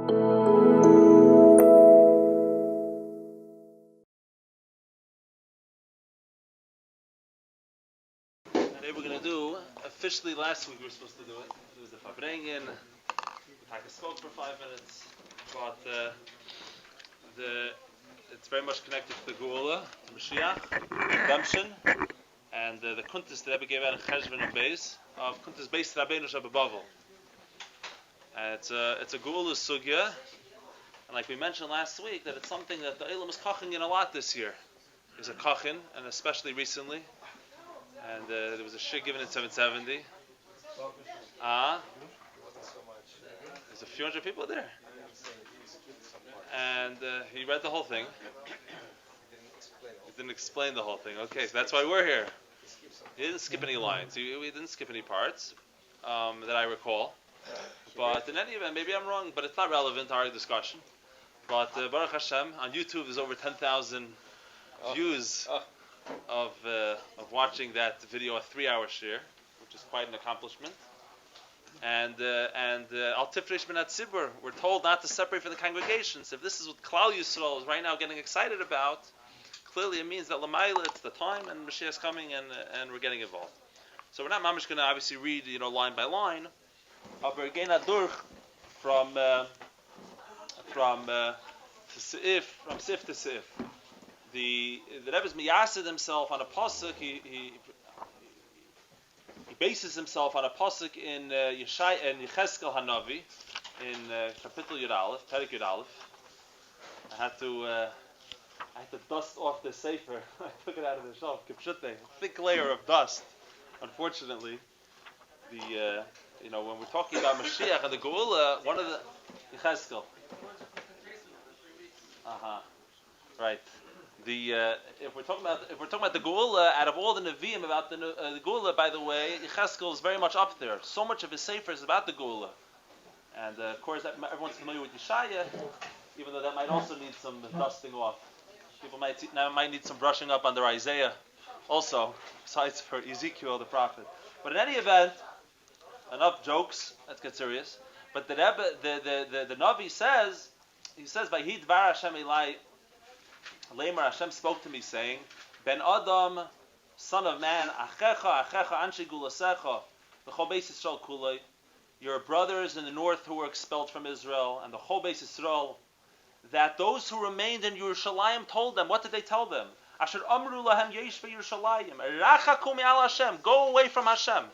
Today we're going to do, officially last week we were supposed to do it. It was the Fabrengen. Taka spoke for 5 minutes, but it's very much connected to the Geula, to Mashiach, redemption, and the Kuntis that Rebbe gave out in Cheshvan and Beis of Kuntis Beis Rabbeinu Shabbabavel. And it's a Geula Sugya, and like we mentioned last week, that it's something that the Eilam is koching in a lot this year. There's a kochin, and especially recently. And there was a shir given in 770. There's a few hundred people there. And he read the whole thing. He didn't explain the whole thing. Okay, so that's why we're here. He didn't skip any lines. He didn't skip any parts that I recall. But in any event, maybe I'm wrong, but it's not relevant to our discussion. But Baruch Hashem, on YouTube there's over 10,000 views of watching that video, a 3-hour shir, which is quite an accomplishment. And Al Tifresh Minat Tzibur, we're told not to separate from the congregations. If this is what Klal Yisrael is right now getting excited about, clearly it means that Lamaila, it's the time, and Mashiach is coming, and we're getting involved. So we're not mamish going to obviously read, line by line. But we're getting a durch from Sif to Sif. The Rebbe is miyasid himself on a pasuk. He bases himself on a pasuk in Yecheskel Hanavi in Kapitel Yud Aleph, Perek Yud Aleph. I had to dust off the sefer. I took it out of the shelf. Kipshute, thick layer of dust. Unfortunately, when we're talking about Mashiach and the Geula, one of the Yecheskel. Right. If we're talking about the Geula, out of all the Nevi'im about the Geula, by the way, Yecheskel is very much up there. So much of his sefer is about the Geula, and of course everyone's familiar with Yeshaya, even though that might also need some dusting off. People might need some brushing up under Isaiah, also, besides for Ezekiel the prophet. But in any event, enough jokes. Let's get serious. But the Rebbe, the Navi says, "Vayhi dvar Hashem Elai." Lamar Hashem spoke to me saying, Ben Adam, son of man, Achecha, Anshe Gulasecha, V'chol Beis Yisrael Kulei, your brothers in the north who were expelled from Israel, and the whole Beis Yisrael, that those who remained in Yerushalayim told them, what did they tell them? Asher Amru Lahem Yesh Yerushalayim, Rachaku Me'al Hashem, go away from Hashem.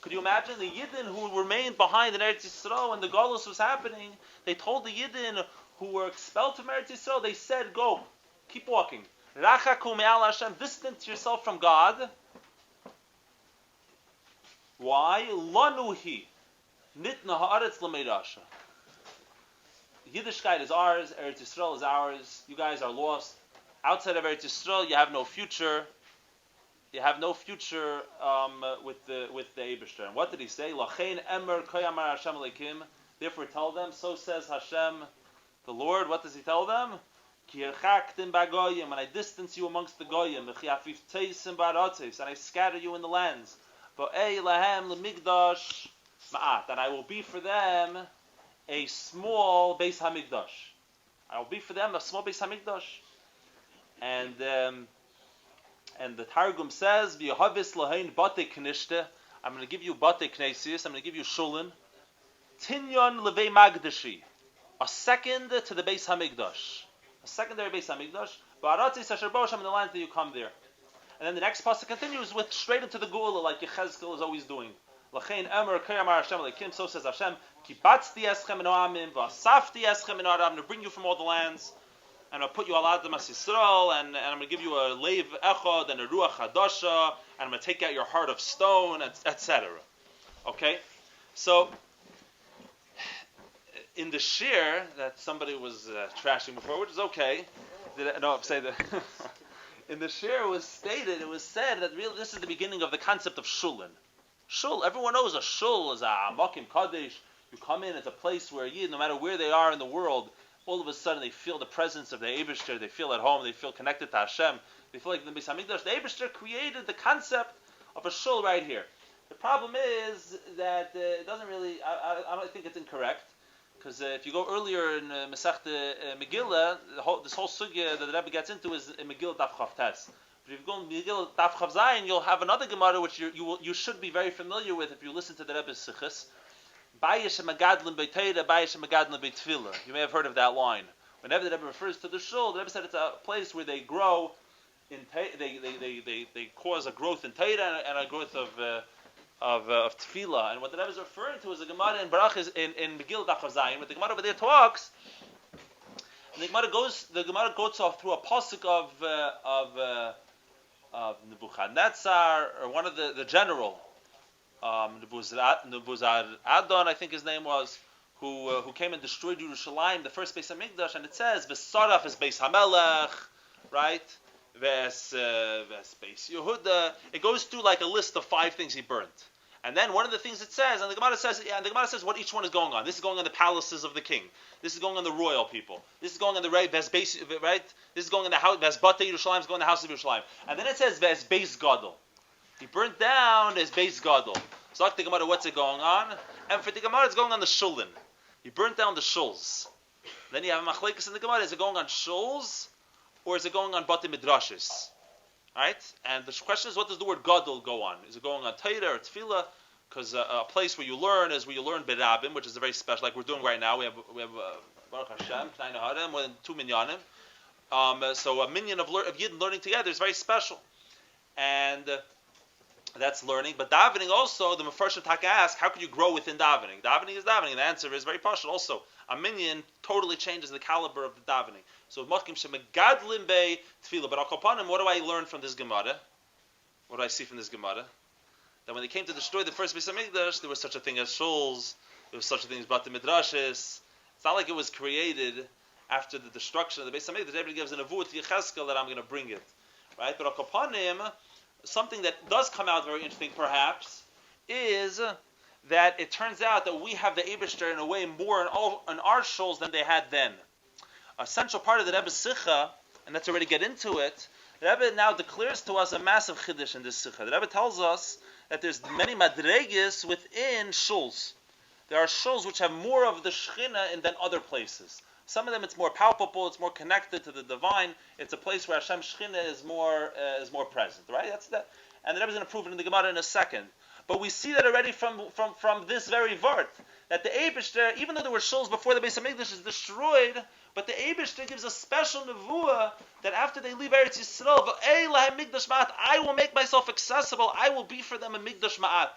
Could you imagine the Yidden who remained behind in Eretz Yisrael when the Galus was happening? They told the Yidden who were expelled from Eretz Yisrael, they said, go. Keep walking. Rachaku me'al Hashem, distance yourself from God. Why? Lanuhi. Nitna ha'aretz l'meirasha. Yiddishkeit is ours, Eretz Yisrael is ours. You guys are lost. Outside of Eretz Yisrael, you have no future. You have no future with the Eibishter. And what did he say? Lachein emer koyamar Hashem leikim. Therefore tell them, so says Hashem, the Lord. What does he tell them? When I distance you amongst the goyim, and I scatter you in the lands, that I will be for them a small Beis Hamikdash. I will be for them a small Beis Hamikdash. And the Targum says, I'm going to give you bate knesius, I'm going to give you shulin, tinyon levei magdashi, a second to the Beis Hamikdash. A secondary Beis Hamikdash, Ba'aratzis Asher Bosham, in the land that you come there. And then the next pasuk continues with straight into the Geula, like Yechezkel is always doing. Lachein Emer Kayamar Hashem Leikim, so says Hashem, Kibatzti Eschem and Oamim, V'asafti Eschem and Oamim, I'm going to bring you from all the lands, and I'll put you al Adam As Yisrael, and I'm going to give you a Leiv Echad and a Ruach Hadasha, and I'm going to take out your heart of stone, etc. Okay? So, in the shir that somebody was trashing before, which is okay. In the shir it was said that really this is the beginning of the concept of shulin. Shul, everyone knows a shul is a makim kadesh. You come in, it's a place where no matter where they are in the world, all of a sudden they feel the presence of the Eibishter, they feel at home, they feel connected to Hashem, they feel like the Beis Hamikdash. The Eibishter created the concept of a shul right here. The problem is that it doesn't really, I don't think it's incorrect, Because if you go earlier in Masechta Megillah, this whole sugya that the Rebbe gets into is in Megillah Daf Chav Tes. But if you go in Megillah Daf Chav Zayin, you'll have another Gemara which you should be very familiar with if you listen to the Rebbe's Sichos. Bayish Megadlim Beiteira, Bayish Megadlim Beitfila. You may have heard of that line. Whenever the Rebbe refers to the shul, the Rebbe said it's a place where they grow in they cause a growth in Teira and a growth of Tefillah. And what the Rebbe is referring to is the Gemara in Barach in Megillah Daf Chav Zayin. What the Gemara over there talks, and the Gemara goes off through a pasuk of Nebuchadnezzar, or one of the general, Nebuzaradan, I think his name was, who came and destroyed Yerushalayim, the first Beis Hamikdash, and it says V'saraf is Beis Hamelech, right? Ves Beis Yehuda. It goes through like a list of 5 things he burnt. And then one of the things it says, and the Gemara says what each one is going on. This is going on the palaces of the king. This is going on the royal people. This is going on the right. This is going on the house. Ves Bata Yerushalayim is going on the house of Yerushalayim. And then it says Ves Beis Gadol. He burnt down his Beis Gadol. So like the Gemara, what's it going on? And for the Gemara, it's going on the shulin. He burnt down the shuls. Then you have a machlekes in the Gemara. Is it going on shuls, or is it going on Bati Midrashis? Right? And the question is, what does the word Gadol go on? Is it going on Torah or Tefillah? Because a place where you learn is where you learn Berabim, which is a very special, like we're doing right now. We have Baruch Hashem, Knai Naharim, more than 2 minyanim. So a minyan of Yidden learning together is very special. And that's learning. But davening also, the Mefarshim Taka ask, how could you grow within davening? Davening is davening. And the answer is very partial. Also, a minyan totally changes the caliber of the davening. So Machkim Shemegadlim Be Tefillah. But Akopanim, what do I learn from this Gemara? What do I see from this Gemara? That when they came to destroy the first Beis Hamikdash, there was such a thing as shuls, there was such a thing as Bati Midrashis. It's not like it was created after the destruction of the Beis Hamikdash. Everybody gives an avut to Yecheskel that I'm going to bring it. Right? But Akopanim, something that does come out very interesting perhaps, is that it turns out that we have the Eibishter in a way more in our shuls than they had then. A central part of the Rebbe's Sikha, and let's already get into it, the Rebbe now declares to us a massive chiddush in this Sikha. The Rebbe tells us that there's many madregis within shuls. There are shuls which have more of the Shechinah than other places. Some of them it's more palpable, it's more connected to the divine. It's a place where Hashem's Shechinah is more present, right? That's that. And the Rebbe is going to prove it in the Gemara in a second. But we see that already from this very vart, that the Eibishter, even though there were shuls before the Beis Hamikdash is destroyed, but the Eibishter gives a special nevuah that after they leave Eretz Yisrael, I will make myself accessible. I will be for them a Migdash Ma'at.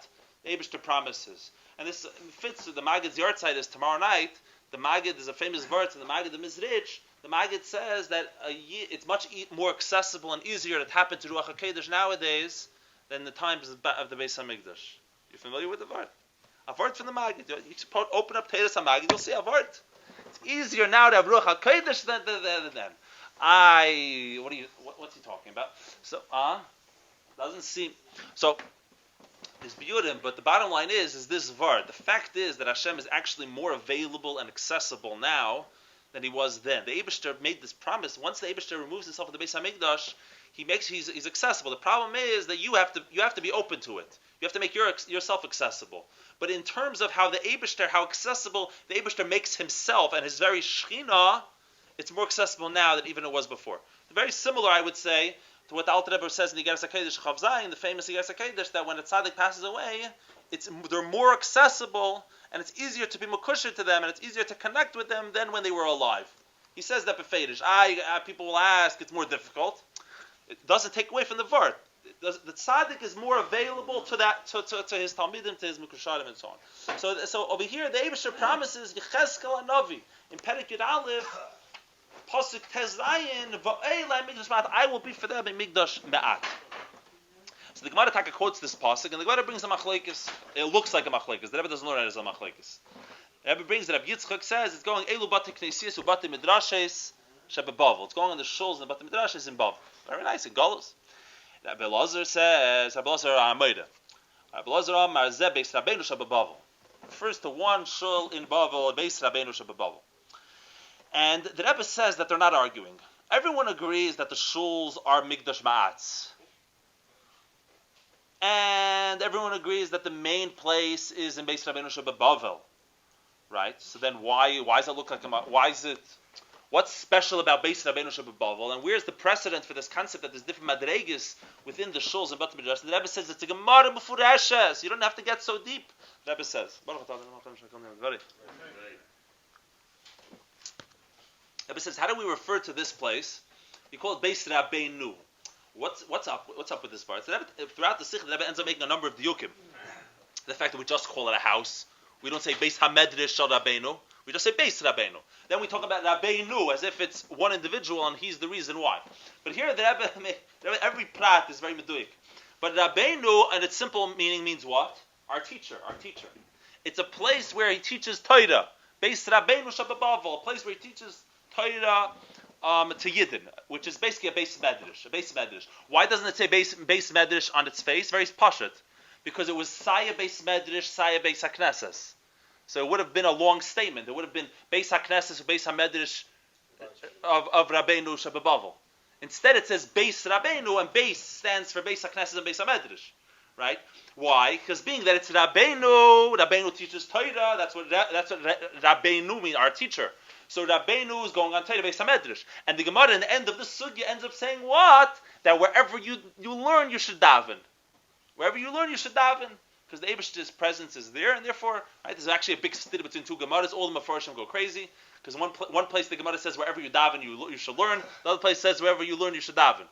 The Eibishter promises, and this fits with the Maggid's yahrzeit is tomorrow night. The Maggid is a famous verse in the Maggid of Mizrich. The Maggid says that it's much more accessible and easier to tap into Ruach HaKodesh nowadays than the times of the Beis Hamikdash. You familiar with the Vart? A Vart from the Maggid. You open up Teres HaMaggid, you'll see a Vart. It's easier now to have Ruach HaKodesh than. What's he talking about? So, doesn't seem. So, there's Biyudim, but the bottom line is this Vart. The fact is that Hashem is actually more available and accessible now than he was then. The Eibishter made this promise. Once the Eibishter removes himself from the Beis Hamikdash, he's accessible. The problem is that you have to be open to it. You have to make yourself accessible. But in terms of how accessible the Eibishter makes himself and his very Shechinah, it's more accessible now than even it was before. Very similar, I would say, to what the Alter Rebbe says in Igeres HaKodesh Chav Zayin, the famous Igeres HaKodesh, that when a tzaddik passes away, they're more accessible and it's easier to be makusher to them and it's easier to connect with them than when they were alive. He says that befeidish. People will ask, it's more difficult. It doesn't take away from the vart. The tzaddik is more available to his talmidim, to his mukusharim, and so on. So over here, the Eibishter promises Yecheskel and Navi in Perek Yud Aleph, pasuk Tez Zayin, Va'elai Migdash Ma'at. I will be for them a Migdash Ma'at. So the Gemara Taka quotes this pasuk, and the Gemara brings a machlekes. It looks like a machlekes. The Rebbe doesn't learn it as a machlekes. The Rebbe brings it up. Yitzchak says it's going Elu Bati Knesiyos Ubati Midrashes Shebebavel. It's going on the shuls and the Bati Midrashes in Bavel. Very nice in Galus. Rabbi Elazar says, Rabbi Elazar Amayda. Rabbi Elazar Amar Zeh Beis Rabbeinu Shebebavel. Refers to one shul in Bavel, Beis Rabbeinu Shebebavel. And the Rebbe says that they're not arguing. Everyone agrees that the shuls are Migdash Ma'atz. And everyone agrees that the main place is in Beis Rabbeinu Shebebavel. right? So then why does it look like why is it? What's special about Beis Rabbeinu Shebebavel? And where's the precedent for this concept that there's different madregas within the shuls and Bat Midrash? The Rebbe says it's a Gemara Mefurashes. So you don't have to get so deep. The Rebbe says. The Rebbe says, how do we refer to this place? We call it Beis Rabbeinu. What's up with this part? So throughout the Sikh, the Rebbe ends up making a number of diukim. The fact that we just call it a house. We don't say Beis Hamedrish Shal Rabbeinu. We just say Beis Rabbeinu. Then we talk about Rabbeinu as if it's one individual and he's the reason why. But here the Rebbe, every prat is very meduik. But Rabbeinu, and its simple meaning means what? Our teacher. It's a place where he teaches Torah. Beis Rabbeinu Shababavel, a place where he teaches Torah to Yidden, which is basically a Beis Medrash. Why doesn't it say Beis Medrash on its face? Very pashut. Because it was Saya Beis Medrash, Saya Beis HaKnesses. So it would have been a long statement. It would have been Beis HaKnesses or Beis HaMedrash of Rabbeinu Shababavel. Instead it says Beis Rabbeinu, and Beis stands for Beis HaKnesses and Beis HaMedrash. Right? Why? Because being that it's Rabbeinu teaches Torah, that's what Rabbeinu means, our teacher. So Rabbeinu is going on Torah Beis HaMedrash. And the Gemara in the end of the sugya ends up saying what? That wherever you learn, you should daven. Wherever you learn, you should daven. Because the Eibishter's presence is there, and therefore, right, there's actually a big stid between two Gemaras. All the Mefarshim go crazy. Because one place the Gemara says wherever you daven, you should learn. The other place says wherever you learn, you should daven.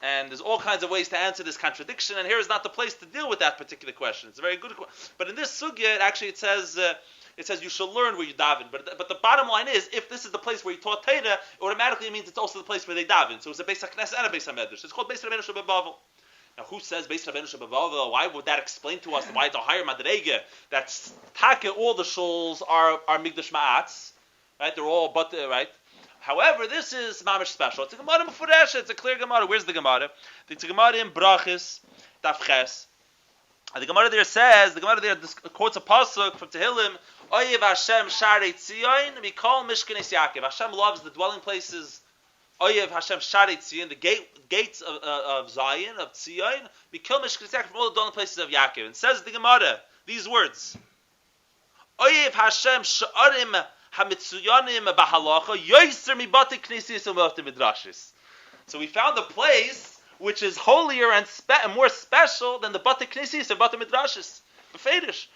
And there's all kinds of ways to answer this contradiction, and here is not the place to deal with that particular question. It's a very good question. But in this sugya, it says you should learn where you daven. But the bottom line is, if this is the place where you taught Torah, it automatically means it's also the place where they daven. So it's a Beis HaKnesses and a Beis HaMedrash. It's called Beis Rabbeinu Shebebavel. Now, who says Beis Rabbeinu Shebebavel? Why would that explain to us why it's a higher madrege? That's taka. All the shuls are migdash ma'atz, right? They're all but right. However, this is mamish special. It's a Gemara Mefuresh. It's a clear Gemara. Where's the Gemara? It's a Gemara in Brachis Daf Ches. And the Gemara there quotes a pasuk from Tehillim. Oyev Hashem Sharei Tzion Mikol Mishkanes Yaakov. Hashem loves the dwelling places. Oyev Hashem Sharei Tzion, the gates of Zion, of Tzion, Mikol Mishkanes Yaakov, from all the dwelling places of Yaakov. And says the Gemara these words: Oyev Hashem Sha'arim Hamitzuyanim Bahalacha Yoiser Mibati Knesiyos U'Mavti Midrashis. So we found a place which is holier and more special than the Bati Knesiyos and Bati Midrashis. Befedish.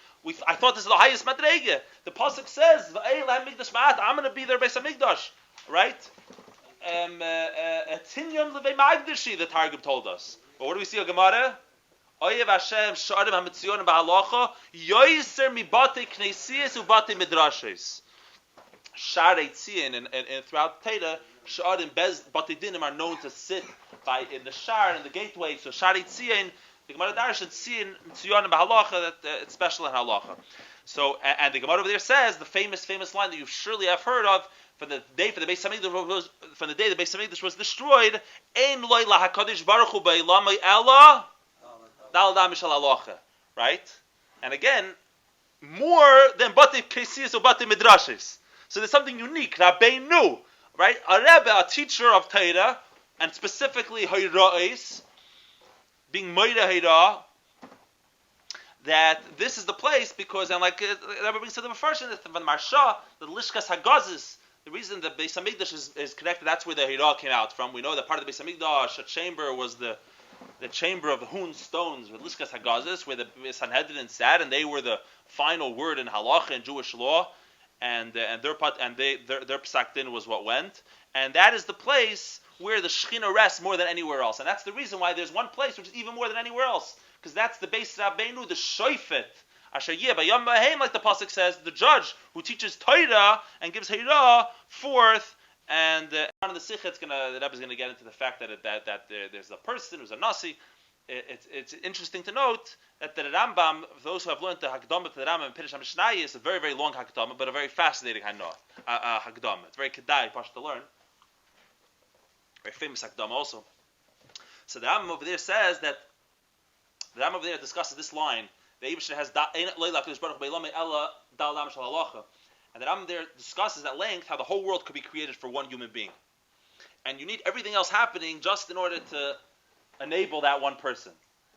I thought this is the highest madrege. The pasuk says, I'm going to be there Beis HaMikdash, right? Tinyum levei magdashi, the Targum told us. But what do we see in Gemara? Oyev Hashem sh'arim hamitzion b'halacha yoiser mibate knesiyos ubate midrashes. Sharei tzion, and throughout Teda, sh'arim bate dinim are known to sit in the shar, in the gateway. So Sharei tzion, the Gemara Darish and Tzion Mitzion b'halacha, that it's special in halacha. So, and the Gemara over there says the famous line that you surely have heard of, from the day the Beis Hamikdash was destroyed. Ein loy lahakadosh baruch hu ba'ilama ella dal mishal halacha. Right? And again, more than bati knesiyos or bati midrashes. So there's something unique. Rabbeinu, right? A Rebbe, a teacher of Torah, and specifically Hayra'is, being Moira Hayra, that this is the place because, and like Rebbe brings to the first in the Marsha, the Lishkas Hagazis, the reason the Beis Hamikdash is connected, that's where the Hayra came out from. We know that part of the Beis Hamikdash, a chamber, was the chamber of the hewn stones with Lishkas Hagazis, where the Sanhedrin sat, and they were the final word in halacha and Jewish law, and their psak din was what went, and that is the place where the Shechinah rests more than anywhere else, and that's the reason why there's one place which is even more than anywhere else, because that's the Beis Rabbeinu, the Shoifet, Asher Yeh Bayom Bahem, like the pasuk says, the judge who teaches Torah and gives Hayra forth. And on the Sikh, the Rebbe is going to get into the fact that there's a person who's a Nasi. It's interesting to note that the Rambam, those who have learned the Hakdama to the Rambam and Pirush HaMishnayos, is a very, very long Hakdama, but a very fascinating Hakdama. It's very kedai, Pash to learn. Very famous Hakdama also. So the Rambam over there says that, the Rambam over there discusses this line, the Eibusher has and the Rambam there discusses at length how the whole world could be created for one human being. And you need everything else happening just in order to enable that one person.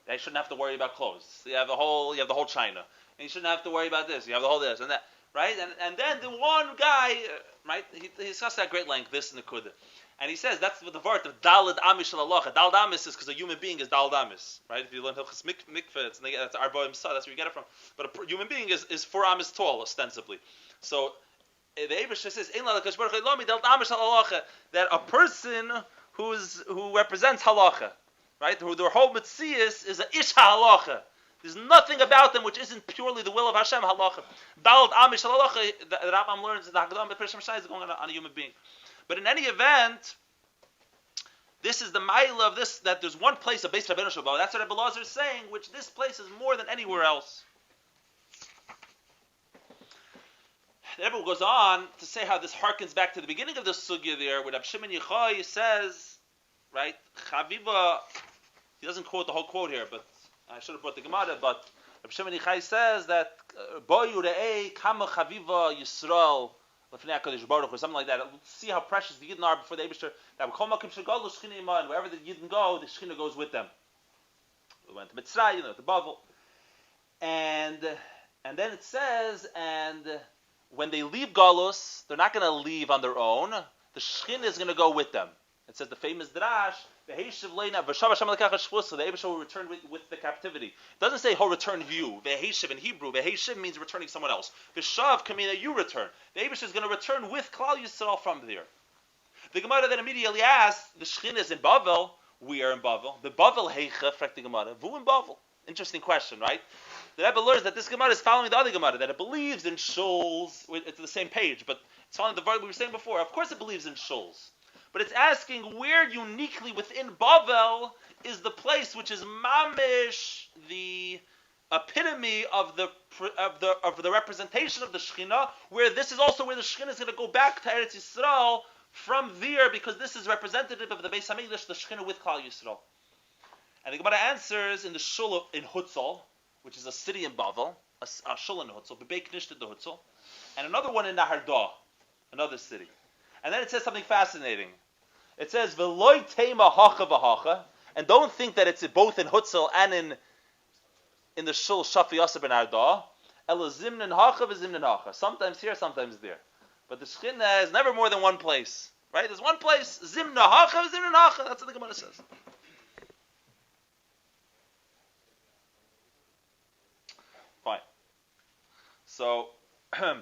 They shouldn't have to worry about clothes. You have the whole China. And you shouldn't have to worry about this. You have the whole this and that. right? And then the one guy, right? He discussed that at great length, this and the Kudah. And he says that's what the word of Dalad Amish Shalacha. Dalad Amish is because a human being is Dalad Amish, right? If you learn Hilchas Mikveh, that's Arba Imsa, that's where you get it from. But a human being is 4 Amish tall, ostensibly. So the Eibush says, that a person who represents halacha, right? Who their whole mitzias is an ish halacha. There's nothing about them which isn't purely the will of Hashem halacha. Dalad Amish halacha. The Rambam learns that the Haggadah B'Perishim Shai is going on a human being. But in any event, this is the mile of this, that there's one place, a base Rabbeinu Shabbat. That's what Rebbe Lazar is saying, which this place is more than anywhere else. The Rebbe goes on to say how this harkens back to the beginning of the sugya there, where Reb Shimon Yochai says, right, Chaviva, he doesn't quote the whole quote here, but I should have brought the Gemara, but Reb Shimon Yochai says that, Bo Yurei Kama Chaviva Yisrael, or something like that. Let's see how precious the Yidden are before the Eibishter. That wherever the Yidden go, the Shechinah goes with them. We went to Mitzrayim, to Bavel. And then it says, and when they leave Galus, they're not going to leave on their own. The Shechinah is going to go with them. It says the famous Drash, so the Eibishter will return with the captivity. It doesn't say he'll return you. Veheshiv in Hebrew. Veheshiv means returning someone else. Vishav can mean that you return. The Eibishter is going to return with Klal Yisrael from there. The Gemara then immediately asks, the Shechinah is in Bavel. We are in Bavel. The Bavel Heicha, fragt the Gemara. Vu in Bavel. Interesting question, right? The Rebbe learns that this Gemara is following the other Gemara, that it believes in shuls. It's the same page, but it's following the word we were saying before. Of course it believes in shuls. But it's asking where uniquely within Bavel is the place which is mamish, the epitome of the representation of the Shechinah, where this is also where the Shechinah is going to go back to Eretz Yisrael from there, because this is representative of the Beis Hamikdash, the Shechinah with Klal Yisrael. And the Gemara answers in the shul in Hutzal, which is a city in Bavel, a shul in Hutzal, Bebei Knishtet the Hutzal, and another one in Nahardah, another city. And then it says something fascinating. It says, V'loi tema hacha v'hacha, and don't think that it's both in Hutzal and in the shul Shafi Yasser ben Ardah, Ela zimnin hacha v'zimnin hacha. Sometimes here, sometimes there. But the Shechinah is never more than one place. Right? There's one place, zimna hacha v'zimnin hacha. That's what the Gemara says. Fine. So, the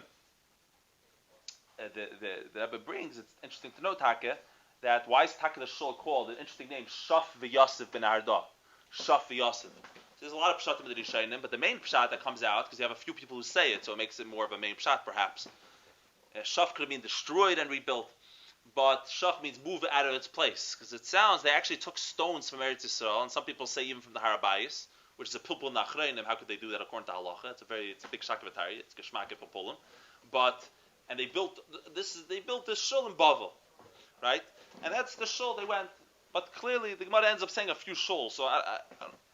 Rebbe brings, it's interesting to note, Taka, that why is Taka the shul called, an interesting name, Shaf v'Yosef ben Ardah. Shaf v'Yosef. So there's a lot of pshatim in the Rishonim, but the main pshat that comes out, because you have a few people who say it, so it makes it more of a main pshat perhaps. Shaf could mean destroyed and rebuilt, but Shaf means move out of its place, because it sounds they actually took stones from Eretz Yisrael, and some people say even from the Har HaBayis, which is a pilpul nachreinim. How could they do that according to halacha? It's a big shakavatari. It's geshmak pilpulim, and they built this shul in Bavel, right? And that's the shul they went. But clearly, the Gemara ends up saying a few shuls. So I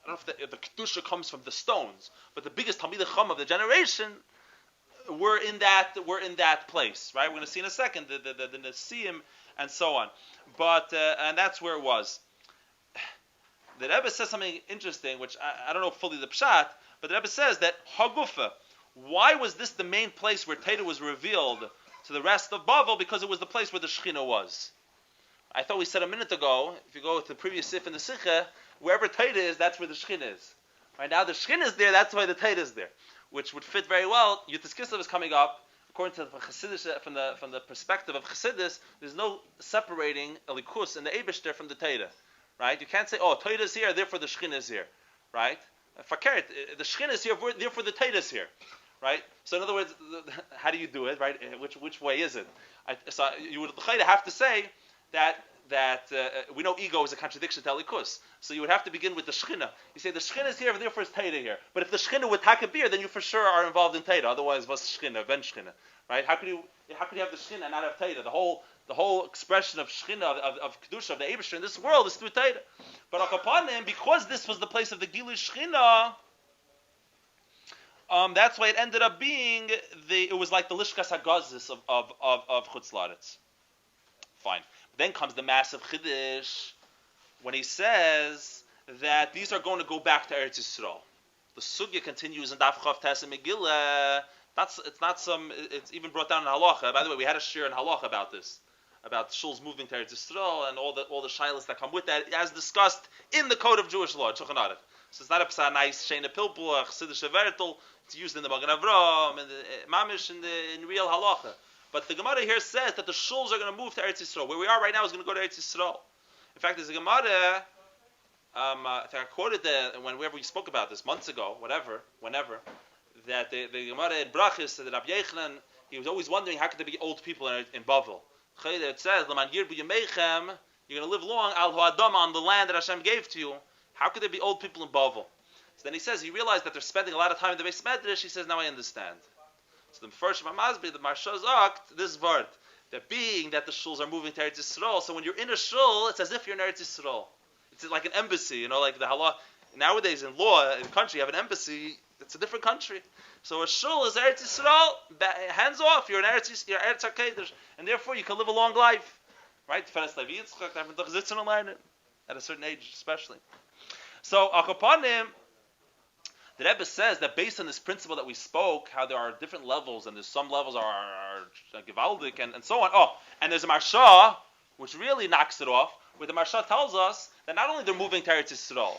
don't know if the kedusha comes from the stones, but the biggest talmidei chacham of the generation were in that place, right? We're going to see in a second the Nesiim and so on. But and that's where it was. The Rebbe says something interesting, which I don't know fully the pshat, but the Rebbe says that Hagufa, why was this the main place where Teda was revealed to the rest of Bavel? Because it was the place where the Shechinah was. I thought we said a minute ago, if you go to the previous sif in the Sikha, wherever Teda is, that's where the Shechinah is. Right now the Shechinah is there, that's why the Teda is there, which would fit very well. Yutis Kislev is coming up. According to the Chassidus, from the perspective of Chassidus, there's no separating Elikus and the Eibishter from the Teda. Right? You can't say, oh, Teda is here, therefore the Shechinah is here. Right? Fakert, the Shechinah is here, therefore the Teda is here. Right? So in other words, how do you do it? Right? Which way is it? So you would have to say that we know ego is a contradiction to Elikus. So you would have to begin with the Shechinah. You say the Shechinah is here, therefore it's Teda here. But if the Shechinah would takabir, then you for sure are involved in Teda. Otherwise, what's Shechinah? Ben Shechinah. Right? How could you have the Shechinah and not have Teda? The whole expression of Shechinah, of Kedusha, of the Eibishter in this world is through Teda. But upon him, because this was the place of the Gilui Shechinah, that's why it ended up being it was like the Lishkas HaGazis of Chutz La'aretz. Fine. But then comes the massive Chiddush when he says that these are going to go back to Eretz Yisrael. The sugya continues in Daf Chav Tes and Megillah It's not some. It's even brought down in halacha. By the way, we had a shir in halacha about this, about shuls moving to Eretz Yisrael and all the shilas that come with that, as discussed in the code of Jewish law, Shechinah. So it's not a psa nice Shechinah pilpul, chsiddush vertel. It's used in the Magen Avraham and the mamish in real halacha. But the Gemara here says that the shuls are going to move to Eretz Yisrael. Where we are right now is going to go to Eretz Yisrael. In fact, there's a Gemara. I think I quoted whenever we spoke about this months ago, whenever, that the Gemara in Brachis said that Rabbi Yochanan, he was always wondering how could there be old people in Bavel. It says, you're going to live long al ha'adam on the land that Hashem gave to you. How could there be old people in Bavel? So then he says, he realized that they're spending a lot of time in the Beis Medrash. He says, now I understand. So the first Mamazbi, the Marsha Zakt, this word, that being that the shuls are moving to Eretz Yisrael, so when you're in a shul, it's as if you're in Eretz Yisrael. It's like an embassy, like the halal. Nowadays in law, in the country, you have an embassy, it's a different country. So a shul is Eretz Yisrael, hands off, you're in Eretz HaKadosh, and therefore you can live a long life. Right? At a certain age, especially. So, Akapanim, the Rebbe says that based on this principle that we spoke, how there are different levels, and there's some levels are Givaldik, and so on. Oh, and there's a Marsha, which really knocks it off, where the Marsha tells us that not only they're moving to Eretz Yisrael,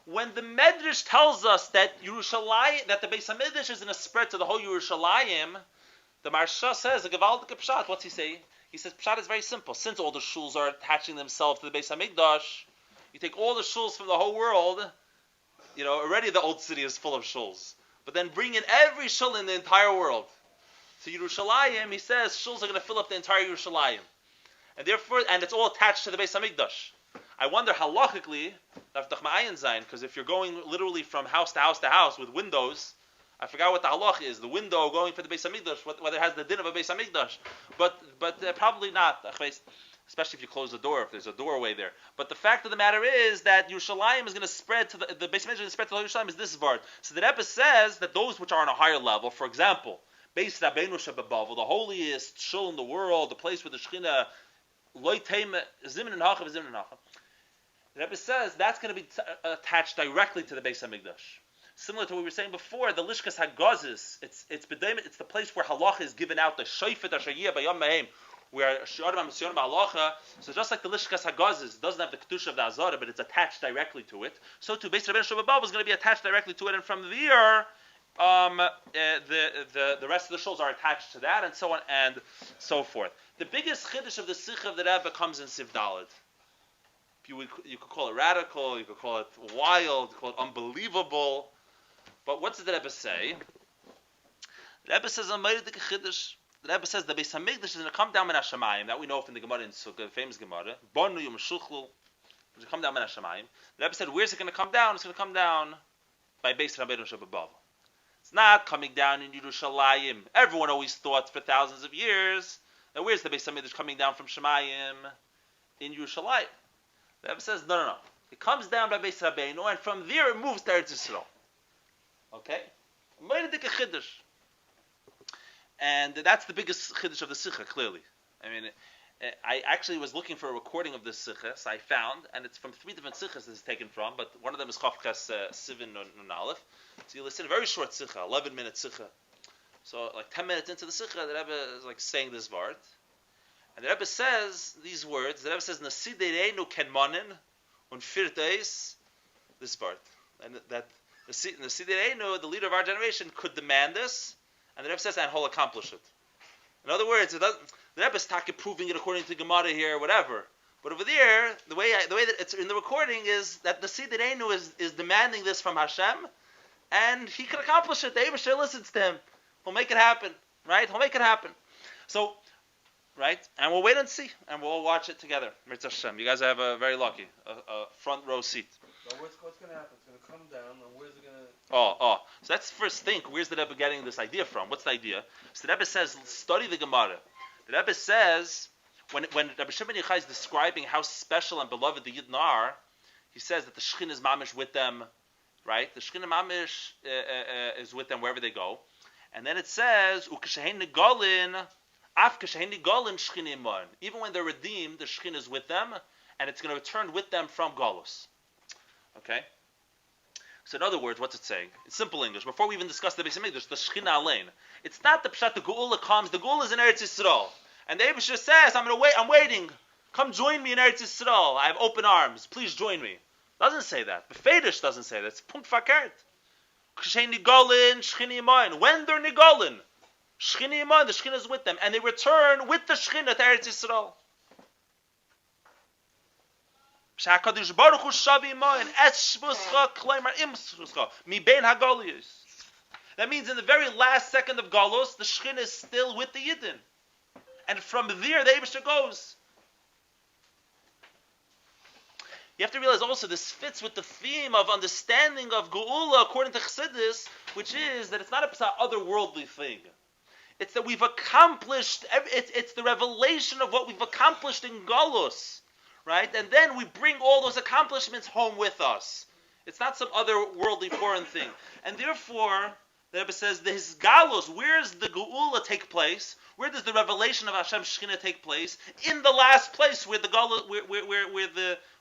when the Medrash tells us that Yerushalayim, that the Beis HaMikdash is going to spread to the whole Yerushalayim, the Marsha says, the Givaldik Pshat, what's he say? He says, Pshat is very simple. Since all the shuls are attaching themselves to the Beis HaMikdash, you take all the shuls from the whole world, already the old city is full of shuls. But then bring in every shul in the entire world. So Yerushalayim, he says, shuls are going to fill up the entire Yerushalayim. And therefore, and it's all attached to the Beis HaMikdash. I wonder halachically, because if you're going literally from house to house to house with windows, I forgot what the halach is, the window going for the Beis HaMikdash, whether it has the din of a Beis HaMikdash. But probably not, especially if you close the door, if there's a doorway there. But the fact of the matter is that Yerushalayim is going to spread to the Beis HaMikdash is going to spread to the whole Yerushalayim is this vart. So the Rebbe says that those which are on a higher level, for example, Beis Rabbeinu Shebebavel, the holiest shul in the world, the place where the Shechinah Loi Teim Zimnin Hachav Zimnin Hachav. The Rebbe says that's going to be attached directly to the Beis HaMikdash. Similar to what we were saying before, the Lishkas HaGazis, it's the place where halacha is given out, the Shofet Ashayiyah Bayom Mehem, where Sh'adam HaMisyonim HaHalacha, so just like the Lishkas HaGazis, it doesn't have the Kedusha of the Azara, but it's attached directly to it, so too, Beis Rabbeinu Shebebavel is going to be attached directly to it, and from there, the rest of the shuls are attached to that, and so on and so forth. The biggest chiddush of the Sikha of the Rebbe comes in Siv Daled. You could call it radical, you could call it wild, you could call it unbelievable. But what does the Rebbe say? The Rebbe says, the Rebbe says the Beis HaMikdash is going to come down min Hashamayim. That we know from the Gemara in Sukkah, famous Gemara. Bonu Yom Shuchlu. It's going to come down min Hashamayim. The Rebbe said, where's it going to come down? It's going to come down by Beis Rabbeinu Shebebavel. It's not coming down in Yerushalayim. Everyone always thought for thousands of years that where's the Beis HaMikdash coming down from Shemayim? In Yerushalayim. The Rebbe says, no. It comes down by Beis Rabbeinu, and from there it moves to Eretz Yisrael. Okay? And that's the biggest chiddush of the Sikha, clearly. I mean, I actually was looking for a recording of this Sikha, so I found, and it's from 3 different Sikhas this is taken from, but one of them is Chavkas Sivin Nun Aleph. So you listen, a very short Sikha, 11-minute Sikha. So like 10 minutes into the Sikha, the Rebbe is like saying this vart. And the Rebbe says these words, the Rebbe says, Nasidereinu kenmanin un firteis, this part. And that the Sidereinu, the leader of our generation, could demand this, and the Rebbe says, and he'll accomplish it. In other words, the Rebbe is proving it according to Gemara here, whatever. But over there, the way that it's in the recording is that the Sidereinu is demanding this from Hashem, and he can accomplish it. The Eibusher listens to him. He'll make it happen. Right? He'll make it happen. So, right? And we'll wait and see, and we'll watch it together. Mirz Hashem. You guys have a very lucky, a front row seat. Now what's going to happen? It's going to come down, and where's it going to... Oh. So let's first think, where's the Rebbe getting this idea from? What's the idea? So the Rebbe says, study the Gemara. The Rebbe says, when Rabbi Shimon Yochai is describing how special and beloved the Yidden are, he says that the Shechinah is mamish with them, right? The Shechinah mamish is with them wherever they go. And then it says, Ukeshehin Negolin, Af Keshehin Negolin Shechinah Iman. Even when they're redeemed, the Shechinah is with them, and it's going to return with them from Galus. Okay? So in other words, what's it saying? In simple English, before we even discuss the Beis Hamikdash, the Shechinah Alein, it's not the Pshat, the Geula comes, the Geula is in Eretz Yisrael. And the Eibusher says, I'm waiting. Come join me in Eretz Yisrael. I have open arms. Please join me. Doesn't say that. The Fedish doesn't say that. It's Punkt Fakert. When they're Nigolin, Shechinah Iman, the Shechinah is with them, and they return with the Shechinah to Eretz Yisrael. That means in the very last second of Galus, the Shechinah is still with the Yidden. And from there, the Eibusher goes. You have to realize also this fits with the theme of understanding of Geula according to Chassidus, which is that it's not a otherworldly thing. It's that we've accomplished, it's the revelation of what we've accomplished in Galus, right? And then we bring all those accomplishments home with us. It's not some otherworldly foreign thing. And therefore, the Rebbe says, this Galus, where does the Geula take place? Where does the revelation of Hashem's Shechinah take place? In the last place where the Galus,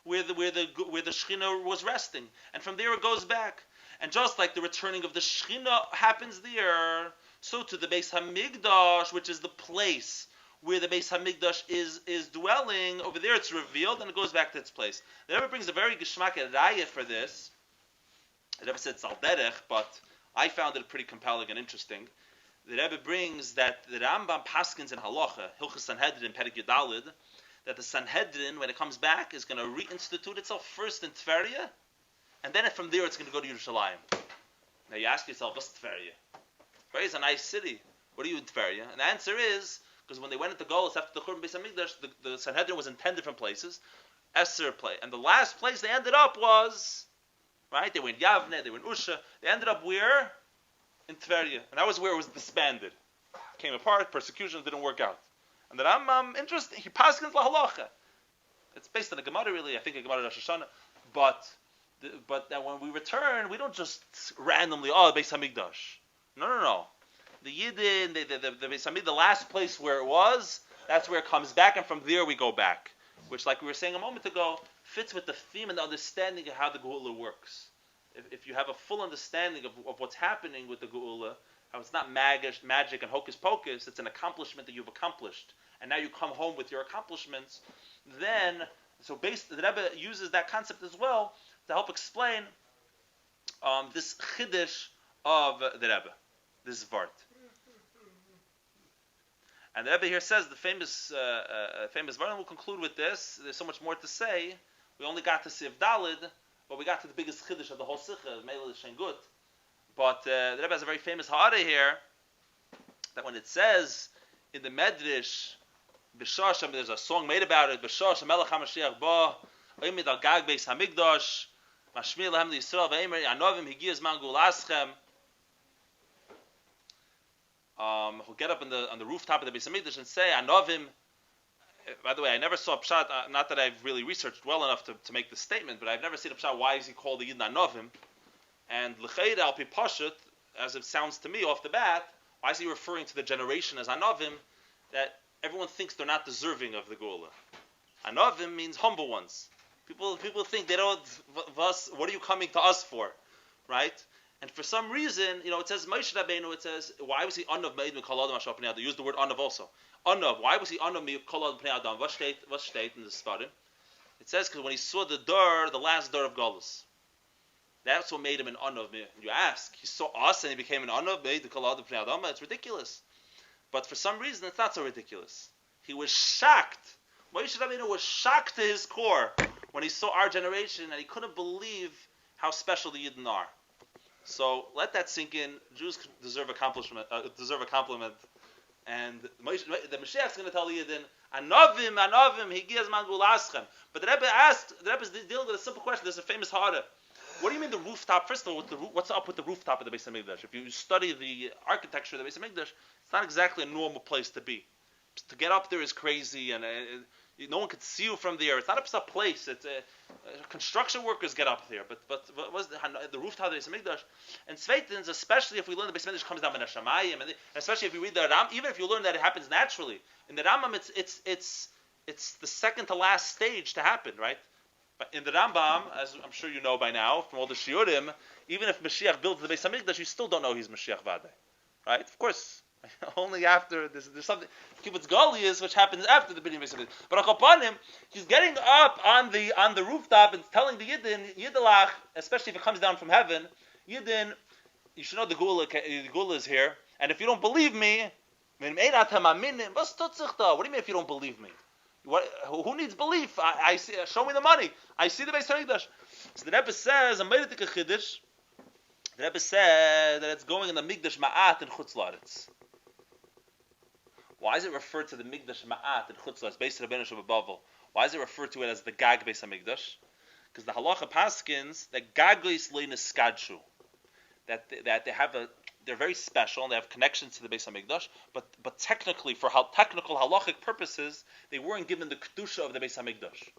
where the Shechinah was resting. And from there it goes back. And just like the returning of the Shechinah happens there, so to the Beis Hamikdash, which is the place where the Beis Hamikdash is dwelling, over there it's revealed and it goes back to its place. The Rebbe brings a very geschmack raya for this. The Rebbe said it's al derech, but I found it pretty compelling and interesting. The Rebbe brings that the Rambam paskins in Halacha, Hilchos Sanhedrin, Perek Yudalid, that the Sanhedrin, when it comes back, is going to reinstitute itself first in Tveria, and then from there it's going to go to Yerushalayim. Now you ask yourself, what's Tveria? Tveria is a nice city. What are you in Tveria? And the answer is, because when they went into Galus after the Churban Beis Hamikdash, the Sanhedrin was in 10 different places. Esther place. And the last place they ended up was, right, they were in Yavne, they were in Usha, they ended up where? In Tveria. And that was where it was disbanded. Came apart, persecution didn't work out. And the Rambam, interesting, he paskins la halacha. It's based on a Gemara, really, I think a Gemara Shechinah. But that when we return, we don't just randomly, Beis Hamikdash. No. The Yidden, the Beis Hamikdash, the last place where it was, that's where it comes back, and from there we go back. Which, like we were saying a moment ago, fits with the theme and the understanding of how the Geula works. If you have a full understanding of what's happening with the Geula, how it's not magic and hocus pocus, it's an accomplishment that you've accomplished, and now you come home with your accomplishments, then, the Rebbe uses that concept as well to help explain this chiddush of the Rebbe, this Vart. And the Rebbe here says the famous Vart, and we'll conclude with this. There's so much more to say. We only got to Siv Dalid, but we got to the biggest chiddush of the whole Sikha, Meila Shengut. But the Rebbe has a very famous ha'ara here, that when it says in the Medrash, B'shosh, there's a song made about it, B'shosh, Melech HaMashiach Ba, Oimid al Gag Beis Hamikdash, Mashmir Lahem L'Yisrael, Ve'emer, Yanovim, Higiyaz Man Gulaschem. He'll get up on the rooftop of the Beis Hamikdash and say, Anovim. By the way, I never saw a pshat, not that I've really researched well enough to make this statement, but I've never seen a pshat, why is he called the Yidden Anovim? And L'cheira al pi pashut, as it sounds to me off the bat, why is he referring to the generation as Anovim, that everyone thinks they're not deserving of the Geula? Anovim means humble ones. People think they don't, what are you coming to us for? Right? And for some reason, it says Moshe Rabbeinu, it says, why was he Anav Me'id Mikol Adam Asher Pnei Adam? Use the word Anav also. Anav, why was he Anav Mikol Adam Pnei Adam? What state in the Sfarim? It says, because when he saw the last door of Galus, that's what made him an Anav. You ask, he saw us and he became an Anav Me'id Mikol Adam Pnei Adam? It's ridiculous. But for some reason, it's not so ridiculous. He was shocked. Moshe Rabbeinu was shocked to his core when he saw our generation, and he couldn't believe how special the Yidden are. So let that sink in. Jews deserve a compliment, and the Mashiach is going to tell the Yidden, Anovim, Higiyaz Man Gulaschem. But the Rebbe is dealing with a simple question. There's a famous ha'ara. What do you mean the rooftop? First of all, what's up with the rooftop of the Beis Hamikdash? If you study the architecture of the Beis Hamikdash, it's not exactly a normal place to be. To get up there is crazy, and no one could see you from there. It's not a place. It's construction workers get up there. But what's the rooftop of the Beis Hamikdash? And Sveitins, especially if we learn the Beis Hamikdash comes down in Hashamayim, and especially if you read the Ram, even if you learn that it happens naturally in the Rambam, it's the second to last stage to happen, right? In the Rambam, as I'm sure you know by now from all the Shiurim, even if Mashiach builds the Beis Hamikdash, you still don't know he's Mashiach Vadei, right? Of course, only after there's something. Kibbutz Galus, which happens after the Bnei Beis Hamikdash. But upon him, he's getting up on the rooftop and telling the Yidden, Yiddelach, especially if it comes down from heaven, Yidden, you should know the Gula is here, and if you don't believe me, what do you mean if you don't believe me? Who needs belief? I see. Show me the money. I see the Beis Hamikdash. So the Rebbe says, the Rebbe said that it's going in the Migdash Ma'at in Chutz La'aretz. Why is it referred to the Migdash Ma'at in Chutz La'aretz, based on Rabbeinu Shem Bavel? Why is it referred to it as the Gag Beis Hamikdash? Because the Halacha paskins that Gagos Leinis Skadshu, that they have they're very special and they have connections to the Beis Hamikdash, but technically, for technical halachic purposes, they weren't given the kedusha of the Beis Hamikdash.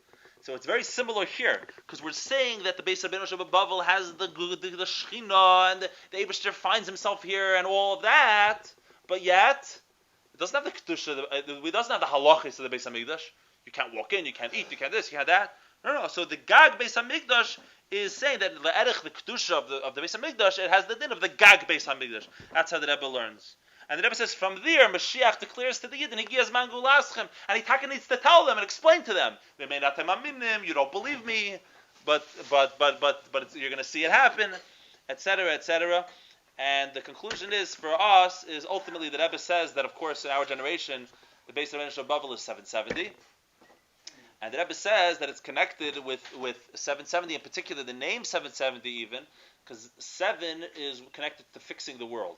So it's very similar here, because we're saying that the Beis Rabbeinu Shem Bavel has the Shechinah and the Eibishter finds himself here and all of that, but yet it doesn't have the kedusha. It doesn't have the halachis of the Beis Hamikdash. You can't walk in, you can't eat, you can't this, you can't that. No. So the Gag Beis Hamikdash is saying that the erech, the kedusha of the Beis Hamikdash, it has the din of the Gag Beis Hamikdash. That's how the Rebbe learns. And the Rebbe says from there, Mashiach declares to the Yidden, Higiyaz Mangu Laschem, and he needs to tell them and explain to them. They may not you don't believe me, but you're going to see it happen, etc., etc. And the conclusion is for us is ultimately the Rebbe says that of course in our generation the Beis Rabbeinu Shem Bavel is 770. And the Rebbe says that it's connected with 770, in particular the name 770 even, because 7 is connected to fixing the world,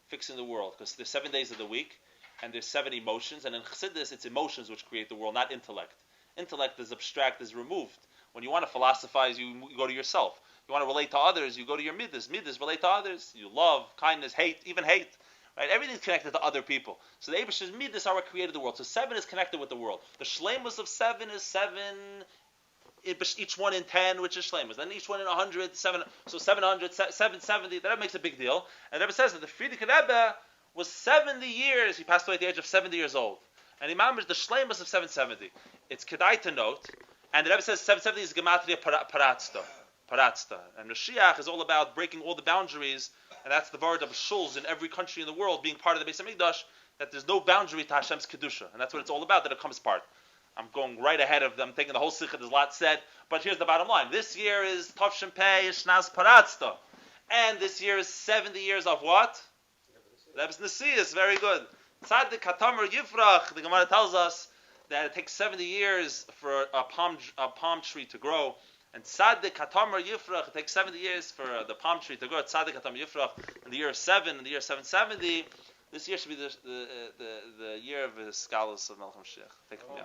because there's 7 days of the week, and there's 7 emotions, and in Chassidus it's emotions which create the world, not intellect. Intellect is abstract, is removed. When you want to philosophize, you go to yourself. You want to relate to others, you go to your midas. Midas relate to others. You love, kindness, hate, even hate. Right? Everything's connected to other people. So the Eibishter's midas are what created the world. So 7 is connected with the world. The shleimus of 7 is 7, each one in 10, which is shleimus. Then each one in 100, 7. So 700, 770. That makes a big deal. And the Rebbe says that the Frierdiker Rebbe was 70 years. He passed away at the age of 70 years old. And Imam is the shleimus of 770. It's kedai to note. And the Rebbe says 770 is gematria paratzta. And Mashiach is all about breaking all the boundaries. And that's the word of shuls in every country in the world being part of the Beis Hamikdash, that there's no boundary to Hashem's kedusha, and that's what it's all about. That it comes part. I'm going right ahead of them, taking the whole sikha. There's a lot said, but here's the bottom line: this year is Tavshin Pei Shnas Paratzta, and this year is 70 years of what? Rebbe's Nesius. Very good. Tzaddik Hatamer Yifrach. The Gemara tells us that it takes 70 years for a palm tree to grow. And Tzaddik Hatamer Yifrach, it takes 70 years for the palm tree to grow. Tzaddik Hatamer Yifrach in the year of 7, in the year 770. This year should be the year of the Galus of Melcham Mashiach. Take it from